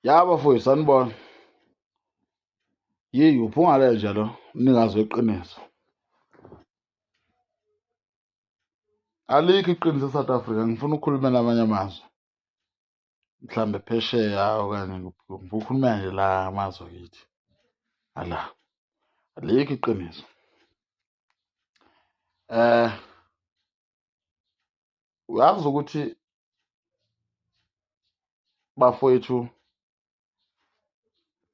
Yabo mfowethu sanibona. Uphungale nje lo mnikazi weqiniso. Alikho iqiniso e-South Africa, ngifuna ukukhuluma namanye amazwe. Mhlambe phesheya okanye ngifuna ukukhuluma nje la amazwe akithi. Ala, alikho iqiniso. Uyazi ukuthi bafowethu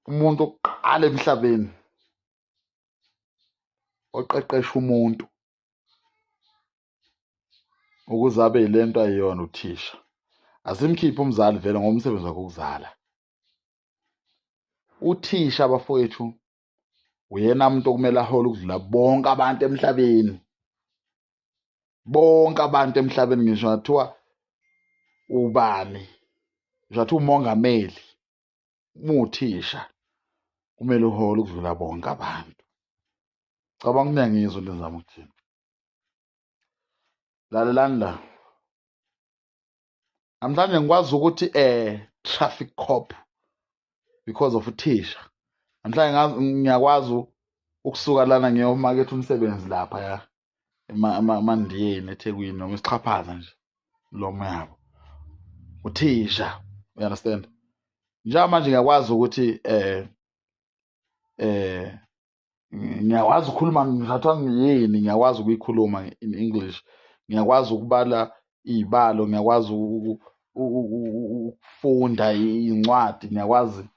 umuntu oqala emhlabeni oqeqesha umuntu ukuze abe yilento ayiyona uthisha. Asimkhiphe umzali vele ngoba umsebenzi wakhe ukuzala. Uthisha bafowethu uyena muntu okumele ahole ukudlula bonke abantu emhlabeni. Bonke abantu emhlabeni ngisho ngathiwa ubani, ngisho ngathiwa umongameli, uthisha kumele uhole ukudlula bonke abantu. Cabanga kuyangizwa into engizama ukuthini. Lalelani la. Namhlanje ngikwazi ukuthi traffic cop because of uthisha. Namhlanje ngiyakwazi ukusuka lana ngiyomaketha umsebenzi lapha ya eMandiyeni eThekwini noma isiXhaphaza nje lomo yabo. Uthisha, you understand? Njengamanje ngiyakwazi ukuthi ngiyakwazi ukukhuluma ngithathwa ngiyini, ngiyakwazi ukuyikhuluma in English, ngiyakwazi ukubala iy'balo, ngiyakwazi ukufunda iy'ncwadi, ngiyakwazi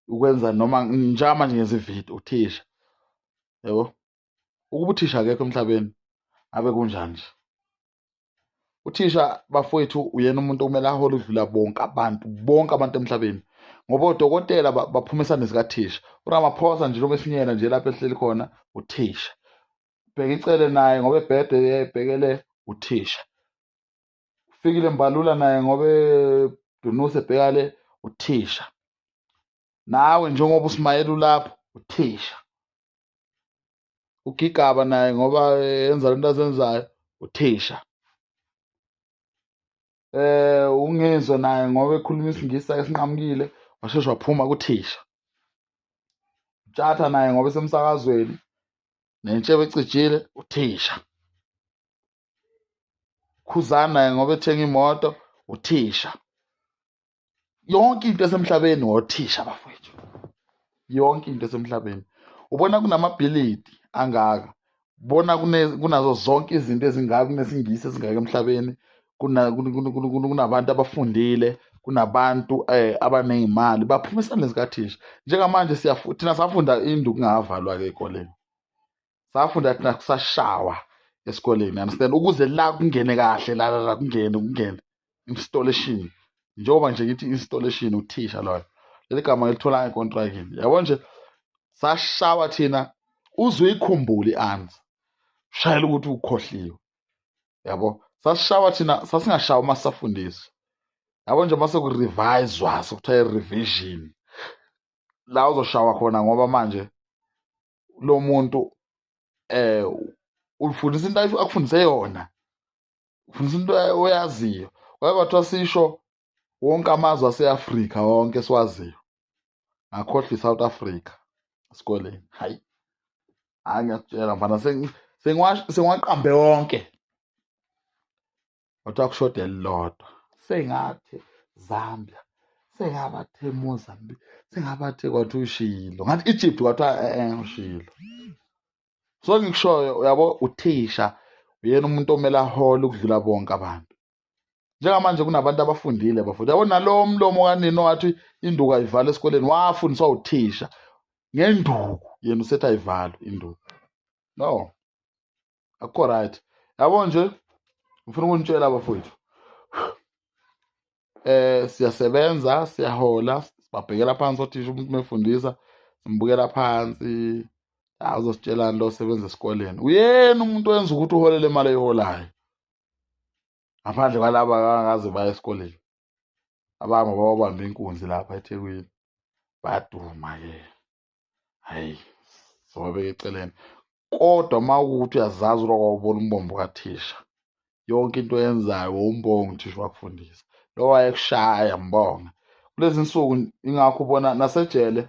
ukwenza noma njengamanje ngenza ividiyo. Uthisha, yabo, ukuba uthisha akekho emhlabeni abe kunjani nje. Uthisha bafowethu uyena umuntu okumele ahole ukudlula bonke abantu emhlabeni, ngoba odokotela baphuma esandleni sikathisha. uRamaphosa nje noma esinyela nje lapho ehleli khona uthisha. Bheka icele naye ngoba ebhede ebhekele uthisha. Ufikile Mbalula naye ngoba Dunusa ebhekale uthisha. Nawe njengoba uSmayeli ulapho uthisha. uGigaba naye ngoba yenza lento azenzayo uthisha. Ungezwe naye ngoba ekhuluma isingisi esinqamukile washesha waphuma kuthisha. Mthatha naye ngoba esemsakazweni nentshebe ecijile uthisha. Khuzani naye ngoba ethenga imoto uthisha. Yonke into esemhlabeni othisha bafowethu. Yonke into esemhlabeni. Ubona kunamabhilidi angaka. Ubona kunazo zonke izinto ezingaka, kunesingisi esingaka emhlabeni. Kunabantu abafundile, kunabantu abaney'mali baphuma esandleni sikathisha. Njengamanje thina safunda induku kungavalwa-ke ey'koleni. Safunda thina kusashawa esikoleni, understand, ukuze la kungene kahle la kungene installation. Njengoba nje ngithi installation uthisha loyo. Leli gama ngilithola enkontrakini. Yabo nje sashawa thina uzwe ikhumbule i-answer. Shayela ukuthi ukhohliwe. Yabo, sasishawa thina, sasingashawa uma sisafundiswa. Yabo nje mase ku-reviswa, sekuthiwa i-revision. La uzoshawa khona ngoba manje lo muntu ufundisa into akufundise yona. Ufundisa into oyaziyo. Kwake kwathiwa sisho wonke amazwe ase-Afrika wonke esiwaziyo. Ngakhohlwa i-South Africa esikoleni. Hayi, ngiyakutshela mfana sengiwaqambe wonke. Kwathiwa kushoda elilodwa. Sengathi Zambia, sengabathe Mozambique, sengabathe kwathiwa ushilo. Ngathi Egypt kwathiwa ushilo. So ngikushoyo, yabo, uthisha uyena umuntu omele ahole ukudlula bonke abantu. Njengamanje kunabantu abafundile bafunda. Yabo nalowo mlomo kanini owathi induku ayivalwe esikoleni wafundiswa uthisha ngenduku, yena usethi ayivalwe induku. No, akukho right. Yabo nje ngifuna ukunitshela bafowethu, siyasebenza, siyahola, sibabhekela phansi othisha. Umuntu mefundisa simbukela phansi. Uzositshelani lo osebenza esikoleni? Uyena umuntu owenza ukuthi uholele imali eyiholayo, ngaphandle kwalaba angakaze baye esikoleni. Abanye babamba inkunzi lapha eThekwini bayaduma-ke. Hayi, sobabeka eceleni. Kodwa uma ukuthi uyazazi ukwawubona umbombo kathisha, yonke into oyenzayo umbonga uthisha wakufundisa. Lo wayekushaya mbonga kulezi nsuku ingakho ubona nasejele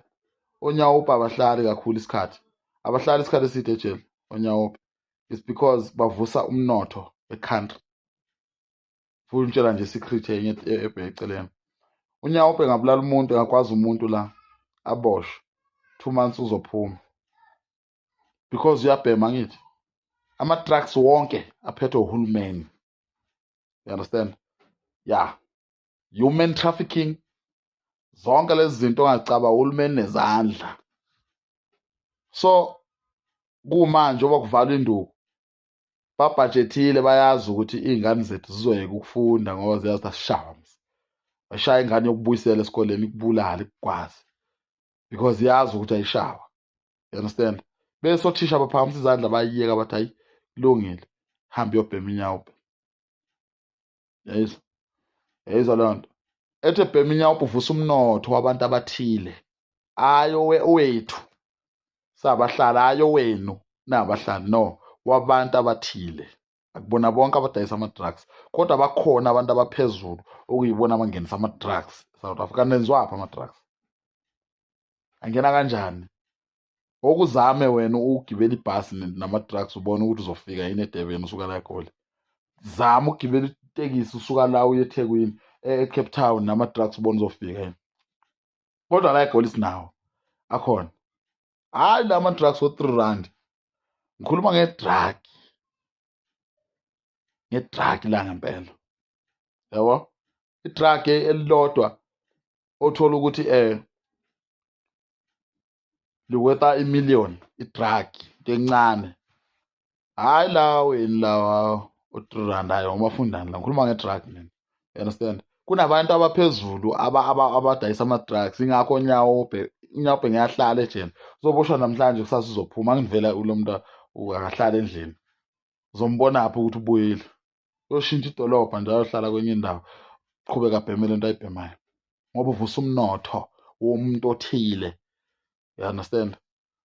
onyawupa abahlali kakhulu isikhathi, abahlali isikhathi eside ejele onyawupa. It's because bavusa umnotho e-country. Futhi ngitshela nje secret enye eceleni. Unyawupa engabulala umuntu, engakwazi umuntu la aboshwe 2 months uzophuma because uyabhema ngithi ama-drugs wonke aphethwe uhulumeni. You understand? Yeah, human trafficking, zonke lezi zinto ongacaba uhulumeni nezandla. So kumanje oba kuvalwa induku babhajethile, bayazi ukuthi iy'ngane zethu zizoyeka ukufunda ngoba ziyazi ukuthi asishawa. Bashaya ingane yokubuyisela esikoleni ikubulala ikukwazi because yazi ukuthi ayishawa. You understand? Bese othisha baphakamisa izandla bayiyeka bathi hayi kulungile, hambe uyobhema inyawupe. Yayizwa? Yayizwa leyo nto? Ethi ebhema inyawupe uvusa umnotho wabantu abathile, ayo wethu sabahlali, ayo wenu nabahlali, no, wabantu abathile. Akubona bonke abadayisa ama-drugs, kodwa bakhona abantu abaphezulu okuyibona abangenisa ama-drugs. South Africa nenziwaphi ama-drugs? Angena kanjani? Okuzame wena ugibela ibhasi nama-drugs ubone ukuthi uzofika yini eDurban usuka la eGoli. Zama ukugibela itekisi usuka la uye eThekwini, eCape Town, nama-drugs ubone uzofika yini. Kodwa la eGoli sinawo, akhona. Hayi la ma-drugs wo-3 rand. Ngikhuluma ngedrag la ngempela. Yabo? Idrag elilodwa othola ukuthi liwetha imiliyoni, idrag into encane. Hayi la wena lawa o-3 rand hayi umafundane la, ngikhuluma ngedrag mina. You understand? Kunabantu abaphezulu abadayisa ama-drugs, ingakho unyawupe ngiyahlala ejele. Uzoboshwa namhlanje kusasa uzophuma, angivela ulo muntu akahlala endlini. Uzombonaphi ukuthi ubuyile? Uyoshintsha idolobha nje ayohlala kwenye indawo, qhubeka abheme le nto ayibhemayo ngoba uvusa umnotho womuntu othile. You understand?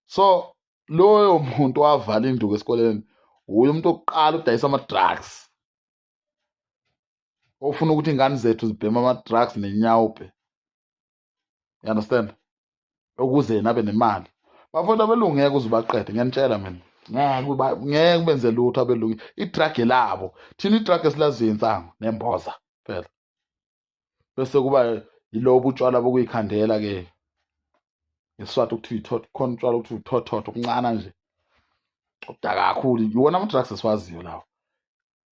So loyo muntu wavala induku esikoleni uye umuntu oqala udayisa ama-drugs, ofuna ukuthi ingane zethu zibhema ama-drugs nenyawupe. You understand? Ukuze yena abe nemali. Bafowethu abelungu ngeke uze ubaqede, ngiyanitshela mina. Ngeke ubenze lutho abelungu. Idrag labo, thina idrag esilaziyo insango nemboza phela. Bese kuba yilobo utshwala bokuyikhandela-ke ngeSiswati kuthiwa khona utshwala okuthiwa uthothoto okuncane nje okudaka kakhulu. Iwona ama-drugs esiwaziyo lawo.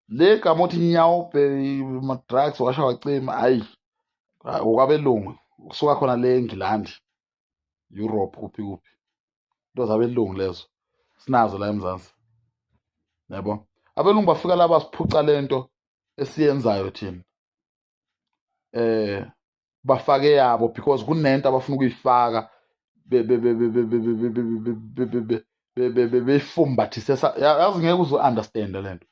Le gama othi inyawupe, ama-drugs washa wacima, hhayi okwabelungu kusuka khona le eNgilandi, Europe, kuphi into zabelungu lezo sinazo la eMzansi. Yabo? Abelungu bafika la basiphuca lento esiyenzayo thina. Bafake yabo because kunento abafuna ukuyifaka beyifumbathise. Yazi ngeke uze u-understand lento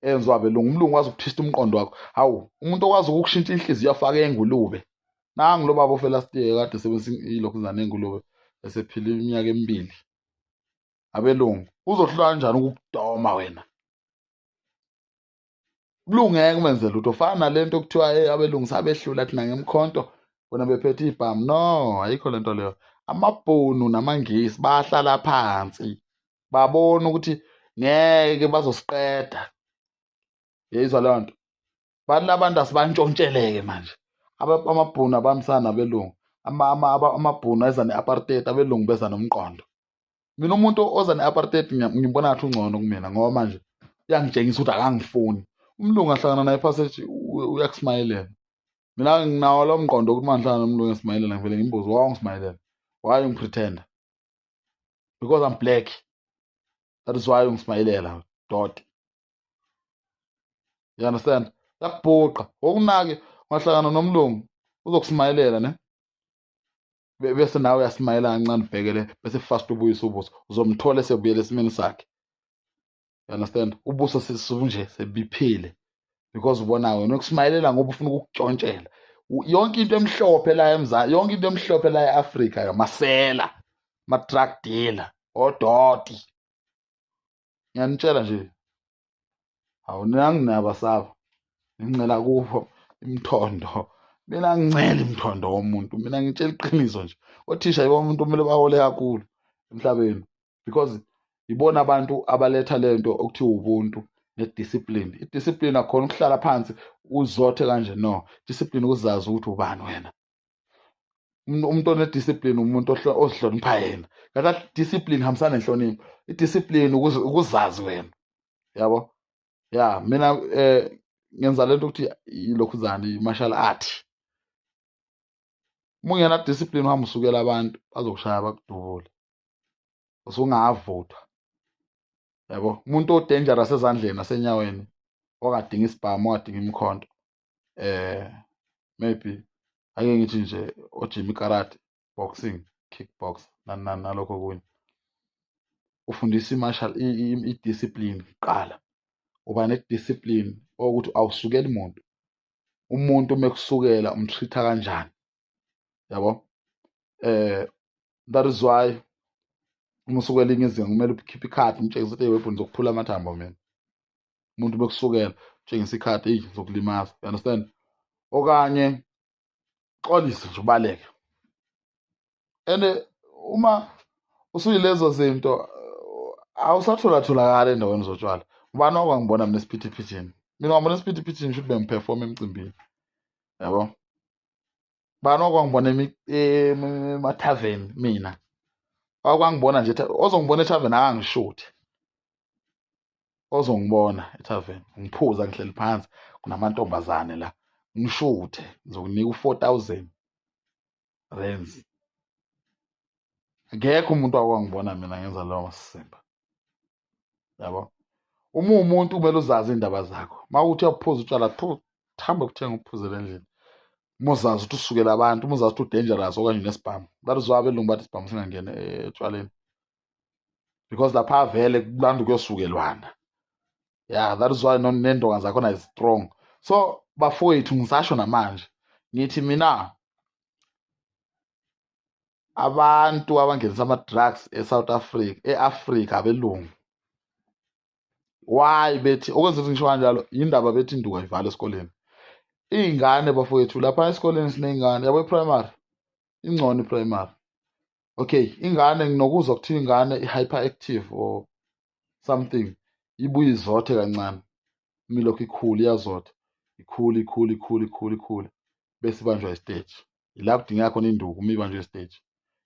enziwa abelungu. Umlungu wazi ukuthista umqondo wakho. Hawu, umuntu okwazi ukukushintsha inhliziyo afake engulube. Nangu lo baba ofelastike kade sebenzisa ilokhuzana engulube esephila iminyaka 2. Abelungu uzohlula kanjani ukukudoma wena? Umlungu ngeke umenze lutho. Fana nalento okuthiwa abelungu sabehlula thina ngemkhonto bona bephethe ibhamu. No, ayikho lento leyo. Amabhunu namangisi bahlala phansi babona ukuthi ngeke bazosiqeda. Yeyizwa leyo nto? Bathi labantu asibantshontshele-ke manje. Amabhunu abambisana nabelungu. Amabhunu eza ne-apartheid, abelungu beza nomqondo. Mina umuntu oza ne-apartheid ngibona ngathi ungcono kumina ngoba manje uyangitshengisa ukuthi akangifuni. Umlungu ahlangana naye phakathi uyakusmayilela. Mina nginawo lo mqondo ukuthi mangihlangana nomlungu esmayilela ngivele ngimbuze, why ungismayilela? Why ungipretenda? Because I'm black. That is why ungismayilela dot. You understand? Yakubhuqa. Okunake ungahlangana nomlungu uzokusmayilela ne? Bese nawe uyasmayela kancane ubhekele bese fast ubuyisa ubuso. Uzomthola esebuyela esimeni sakhe. You understand? Ubuso sesibunje sebiphile because ubona wena ukusmayilela ngoba ufuna ukukutshontshelwa. Yonke into emhlophe la eMzansi, yonke into emhlophe la eAfrika yamasela, ama-drug dealer, odoti. Ngiyanitshela nje. Hawu nanginabasaba. Ngincela kubo imthondo mina ngincela imthondo womuntu, mina ngitshela iqiniso nje. Othisha yibo umuntu kumele bahole kakhulu emhlabeni, because yibona abantu abaletha lento okuthiwa ubuntu nediscipline. Idiscipline akhona ukuhlala phansi uzothe kanje, no. Discipline ukuzazi ukuthi ubani wena. Umuntu onediscipline umuntu ozihlonipha yena. Kanti discipline hambisana nenhlonipho. Idiscipline ukuzazi wena, yabo. Ya mina ngenza lento ukuthi ilokhuzana i-martial art. Uma ungena discipline uhamba usukela abantu bazokushaya bakudubule, usungavuthwa, yabo. Umuntu o-dangerous ezandleni nasenyaweni, ongadinga isibhamu, ongadinga imikhonto, maybe ake ngithi nje ojima ikarate, boxing, kickbox nalokho okunye. Ufundisa i-discipline kuqala. Uba ne-discipline okuthi awusukeli umuntu mekusukela umtreat-a kanjani, yabo. That is why uma usukela elinye izinga kumele ukhiphe ikhadi umtshengise ukuthi weapon zokuphula amathambo mina. Umuntu bekusukela utshengisa ikhadi, zokulimaza, you understand? Okanye xolise nje ubaleke. And uma usuyilezo zinto awusatholatholakala endaweni zotshwala. Ubani okwangibona mina esiphithiphithini? Mina wangibona esiphithiphithini should bengiperform emcimbini, yabo. Ubani okwangibona emathaveni mina? Akwangibona nje ozongibona ethaveni akangishuthe. Ozongibona ethaveni ngiphuza ngihleli phansi kunamantombazane la, ngishuthe ngizokunika u-4,000 rands. Akekho umuntu akwangibona mina ngenza lawo masimba, yabo. Uma umuntu kumele uzazi iy'ndaba zakho. Uma uthi uyaphuza utshwala, hambe kuthenga uphuzela endlini. Uma uzazi ukuthi usukela abantu, uma uzazi ukuthi u-dangerous okanye unesibhamu. That is why abelungu bathi isibhamu singangeni etshwaleni, because lapha vele kulanda kuyosukelwana. Yeah, that is why nendonga zakhona is strong. So bafowethu, ngisasho namanje ngithi mina abantu abangenisa ama-drugs e-South Africa, e-Afrika, abelungu, why bethi okwenza ukuthi ngisho kanjalo yindaba bethi induku ayivala esikoleni. Iy'ngane bafowethu lapha esikoleni siney'ngane, yabo. I-primary ingcono, i-primary. Okay, ingane nginokuzwa kuthiwa ingane i-hyperactive or something, ibuye izothe kancane. Milokhu ikhula iyazotha, ikhula bese ibanjwa istage. Ila kudingeka khona induku uma ibanjwe istage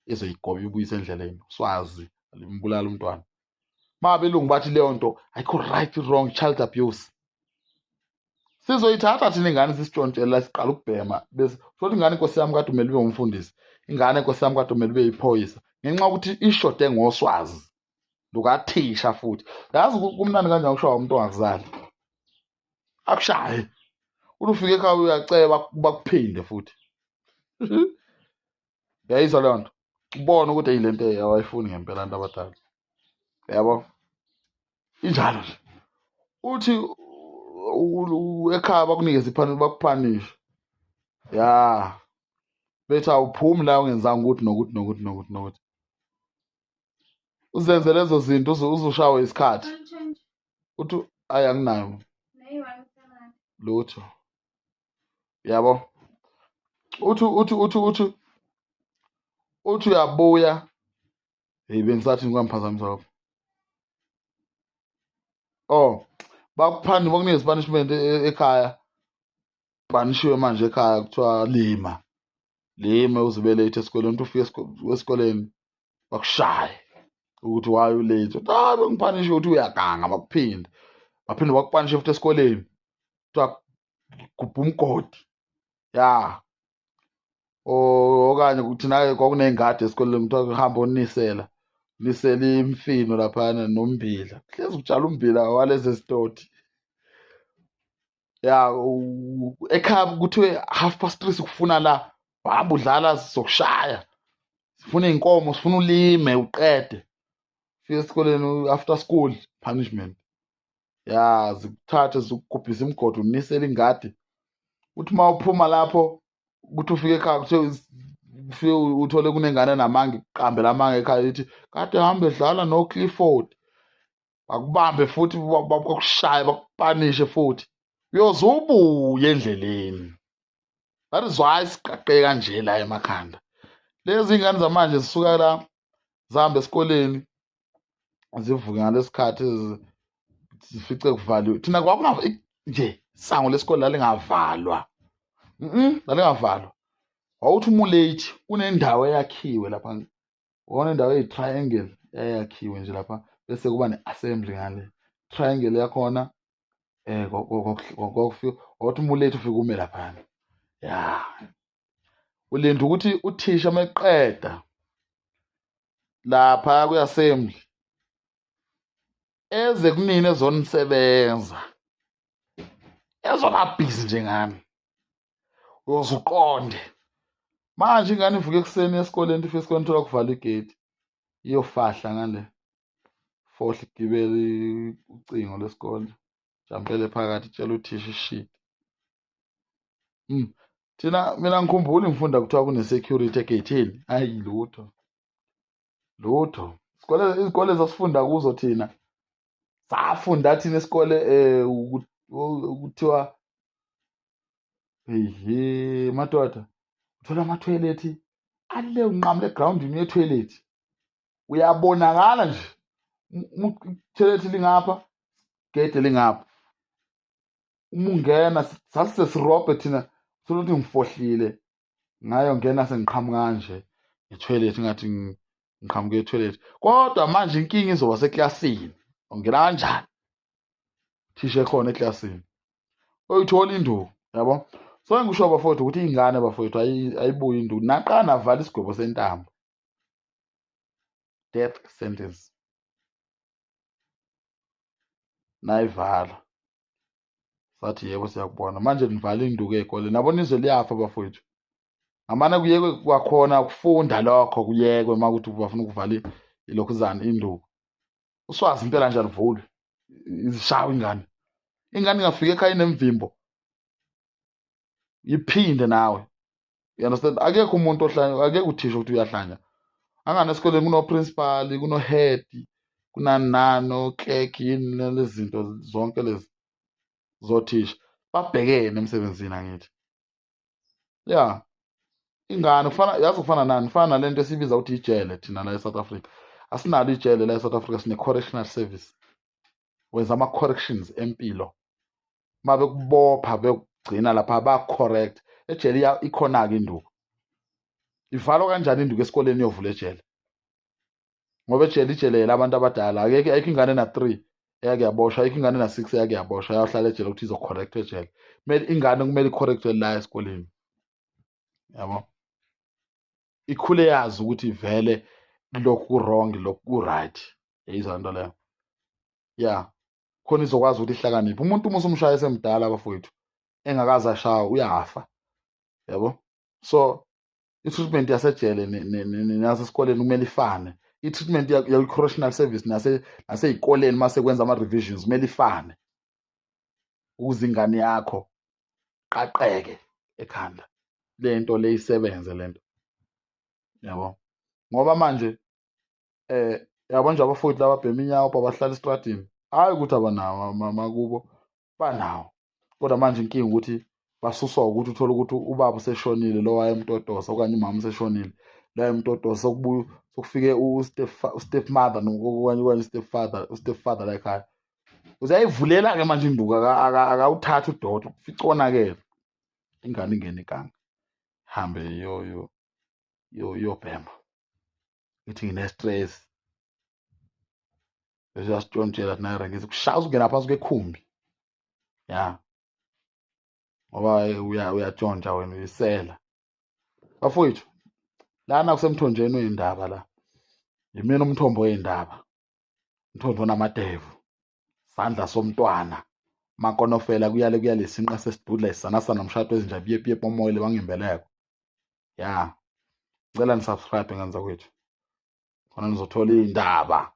ezoyigoba ibuyise endleleni, uswazi limbulala umntwana. Uma abelungu bathi leyo nto ayikho right, wrong, child abuse, sizoyithatha thina ingane sisitshontshele la, siqala ukubhema bese futhi ingane inkosi yami kade umele ube umfundisi, ingane inkosi yami kade umele ube yiphoyisa, ngenxa yokuthi ishode ngoswazi lukathisha. Futhi yazi kumnandi kanjani ukushaya umuntu ongakuzali, akushaye uthi ufike ekhaya uyaceba bakuphinde futhi. Uyayizwa leyo nto, ubone ukuthi le nto awayifuni ngempela abantu abadala, yabo. Injalo nje uthi ekhaya bakunikeza bakuphanishe, ya bethi awuphumi la ungenzanga ukuthi nokuthi uzenze lezo zinto uzushawe isikhathi. Uthi ayi anginayo lutho, yabo. Uthi uyabuya. Hey, bengisathi ngikwangiphazamisa lapho. Oh, bakuphanda bakunikeza punishment ekhaya. Panishiwe manje ekhaya kuthiwa lima uze late esikoleni. Uthi ufike esikoleni bakushaye ukuthi why u late. Uthi bengiphanishiwe ukuthi uyaganga, bakuphinde bakupanishe futhi esikoleni. Kuthiwa gubha umgodi, ya. Okanye kuthi naye kwakuney'ngadi esikoleni kuthiwa hamba unisela imifino laphana nombila. Hlezi utshala umbila walezi zitoti. Ya ekhaya kuthiwe 3:30 sikufuna la, wahamba udlala sizokushaya. Sifuna iy'nkomo, sifuna ulime uqede. Fika esikoleni after school punishment. Ya zikuthathe zikugubhisa imigodi unisela ingadi. Uthi uma uphuma lapho ukuthi ufike ekhaya kuthiwe ufike uthole kunengane namange, kuqambe lamange ekhaya lithi kade hambe edlala no-Clifford. Bakubambe futhi bakushaye bakupanishe futhi uyoze ubuye endleleni. that is why siqaqeke kanje la emakhanda. Lezi ingane zamanje zisuka la zihambe esikoleni zivuke ngalesikhathi zifice kuvaliwe. Thina kwakungava nje isango lesikole lalingavalwa. Lalingavalwa. Wawuthi uma ulate kunendawo eyakhiwe lapha. Wona indawo eyi-triangle eyakhiwe nje lapha bese kuba ne-assembly ngale. Triangle yakhona kwakufika wawuthi uma ulate ufike ume laphana. Ya. Ulinda ukuthi uthisha uma eqeda lapha kwi-assembly eze kunini ezonisebenza ezoba busy njengani uyoze uqonde manje ingane ivuke ekuseni esikoleni ifike esikoleni thola kuvala igate iyofahla ngale fohle igibele ucingo lesikole jampele phakathi tshela uthisha ishit. Mina ngikhumbula ngifunda kuthiwa kune-security egeyithini. Hayi lutho izikole zasifunda kuzo thina safunda thina esikole ukuthiwa madoda uthola amathoyilethi ale unqamule egrawundini yethoyilethi uyabonakala nje ithoyilethi lingapha gede lingapha uma ungena sasisesirobhe thina thola ukuthi ngifohlile ngayo ngena sengiqhamuka kanje ethoyilethi ngathi ngiqhamuke ethoyilethi kodwa manje inkinga izoba seklasini ungena kanjani thisha ekhona eklasini oyithola induku yabo. So engisho bafowethu ukuthi ingane bafowethu ayibuye induku naqala navala isigwebo sentambo death sentence nayivala sathi yebo siyakubona manje nivala induku ey'kole nabo nizwe liyafa bafowethu. Ngamane kuyekwe kwakhona ukufunda lokho kuyekwe uma ukuthi bafuna ukuvala ilokhuzana induku uswazi impela nje alivulwe izishawe ingane ingafika ekhaya inemvimbo iphinde nawe. You understand? Akekho umuntu akekho uthisha ukuthi uyahlanya. Angane esikoleni kuno-principal, kuno-head, kunani o-clerk yini lezi zinto zonke lezi zothisha babhekene emsebenzini angithi. Ya ingane kufana nani kufana nalento esibiza ukuthi ijele thina la e-South Africa. Asinalo ijele la e-South Africa sine-correctional service. Wenza ama-corrections empilo uma bekubopha bekugcina lapha ba-correct ejele ikhona-ke induku. Ivalwa kanjani induku esikoleni iyovula ejele ngoba ijele yelabantu abadala ayikho ingane na-3 eyake yaboshwa ayikho ingane na-6 eyake yaboshwa yayohlala ejele ukuthi izo-correct ejele. Ingane kumele i-correctwe la esikoleni yabo ikhule yazi ukuthi vele lokhu ku-wrong lokhu ku-right yayizwa nto leyo. Ya khona izokwazi ukuthi ihlakaniphe. Umuntu uma usumshaya esemdala bafowethu engakaze ashawe uyafa yabo. So i-treatment yasejele nasesikoleni kumele ifane. I-treatment ya-correctional service nasey'koleni uma sekwenza ama-revisions kumele ifane ukuze ingane yakho qaqeke ekhanda lento le isebenze lento yabo. Ngoba manje yabo nje abafowethu laba abhema inyawo bahlala esitradini hhayi ukuthi abanawo makubo banawo kodwa manje inkinga ukuthi basuswa ukuthi uthole ukuthi ubaba useshonile lo wayemtotosa okanye umama useshonile lo wayemtotosa sokufike u-step mother okanye u-step father la ekhaya uzayivulela-ke manje induku akawuthathi udoda ufica onakele ingane ingene ikanga hambe yobhema ithi ngine-stress bese uyasitshontshela thina erenkisi kushaya uzungena phansi kwekhumbi ya ngoba uyatshontsha wena uyisela bafowethu. Lana kusemthonjeni wey'ndaba la yimina umthombo wey'ndaba umthombo onamadevu sandla somntwana makonofela kuyalesinqa sesidudla isanasana nomshado wezinjabiyepiye pomoyile wangembeleko. Ya ngicela nisubscribe ngane zakwethu khona nizothola iy'ndaba.